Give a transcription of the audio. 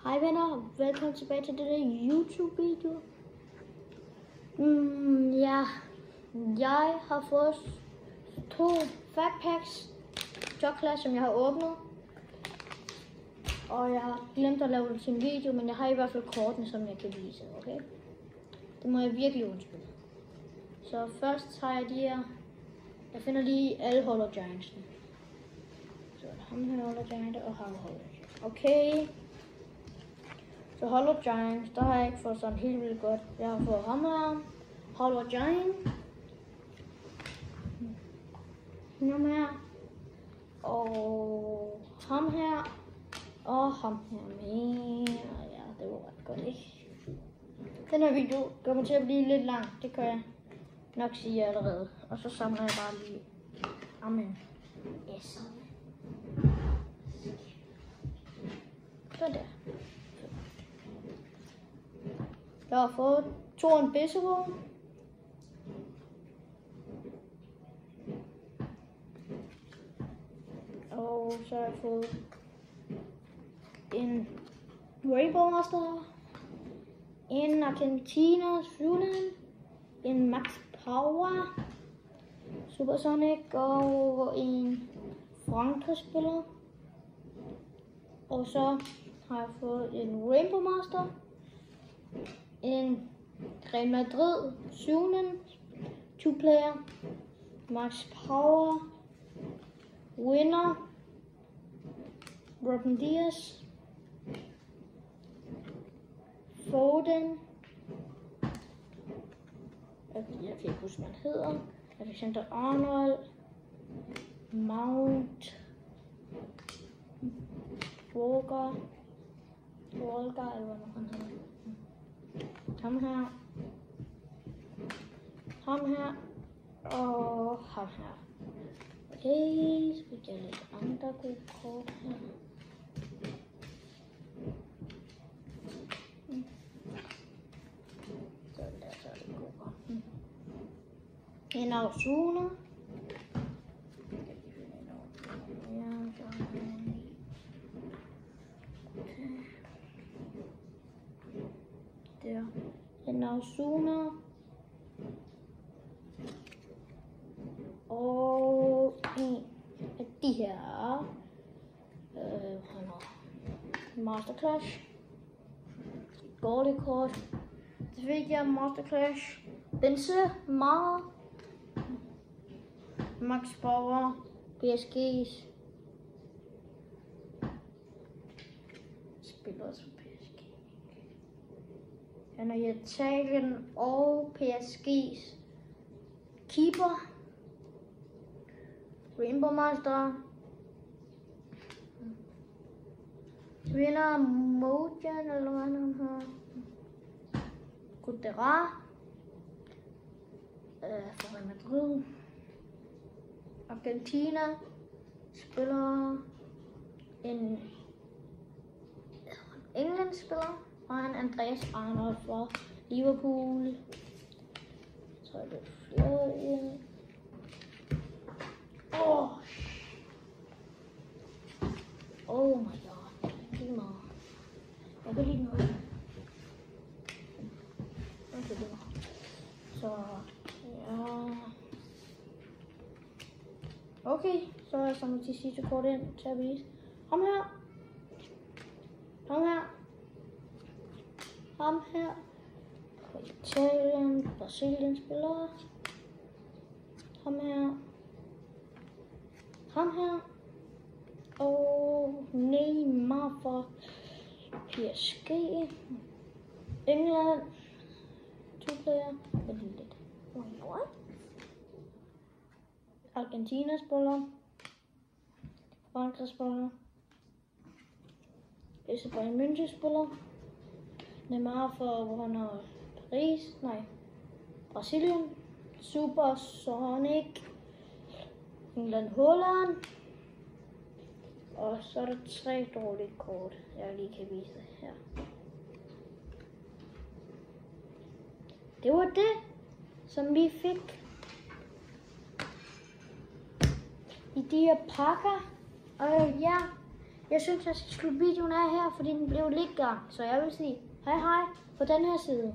Hej venner, velkommen tilbage til denne YouTube-video. Jeg har fået 2 fatpacks chokolade, som jeg har åbnet. Og jeg har glemt at lave det til en video, men jeg har i hvert fald kortene, som jeg kan vise, okay? Det må jeg virkelig undskylde. Så først tager jeg de her. Jeg finder lige alle Hollow Giants'ene. Så ham her Hollow Giant og ham Hollow Giant. Okay. Så Hollow Giant, der har jeg ikke fået sådan helt vildt godt. Jeg har fået ham her, Hollow Giant, ham her, og ham her, og ham her mere. Ja, det var ret godt, ikke? Den her video kommer til at blive lidt lang, det kan jeg nok sige allerede. Og så samler jeg bare lige. Amen. Yes. Sådan der. Jeg har fået Toren Bissero. Og så har jeg fået en Rainbow Master, en Argentina Fulan, en Max Power, Supersonic og en Frankrig-spiller. Og så har jeg fået en Rainbow Master, en Real Madrid 7. 2-player, Max Power, Winner, Ruben Dias, Foden, jeg kan ikke huske, hvad han hedder, Alexander Arnold, Mount, Walker, eller hvad han hedder. Ham her, og ham her. Okay, så fik jeg lidt andre gode kort her. Sådan der, så er det gode. En Osuna. Der. En Osuna. Og en af de her. Master Clash. Goldie-kort. Så fik jeg Master Clash. Benzema. Max Power. PSG's. Spiller også for PSG. Han er i Italien og PSG's keeper. Rainbow Master. Vinder Mojan, eller hvad han har. Gudera. For Real Madrid. Argentina. Spiller en England spiller. Og han Andreas Arnold for Liverpool. Så er det flere ind. Oh my god. Lige meget. Jeg kan lide noget. Okay, det var. Så ja. Okay, så er jeg samlet til sidste kort ind til at vise. Ham her. Ham her. Ham her. Fra Italien, Brasilien spiller. Ham her. Ham her. Og Neymar for PSG. England. 2-player. Lidt. What? Argentina spiller. Frankrig spiller. Bayern München spiller. Neymar for, hvor han er Paris. Nej. Brasilien. Supersonic. England Holland. Og så er der 3 dårlige kort, jeg lige kan vise her. Det var det, som vi fik i de her pakker. Og ja, Jeg synes, jeg skal slutte videoen af her, fordi den blev lidt gang. Så jeg vil sige hej hej på den her side.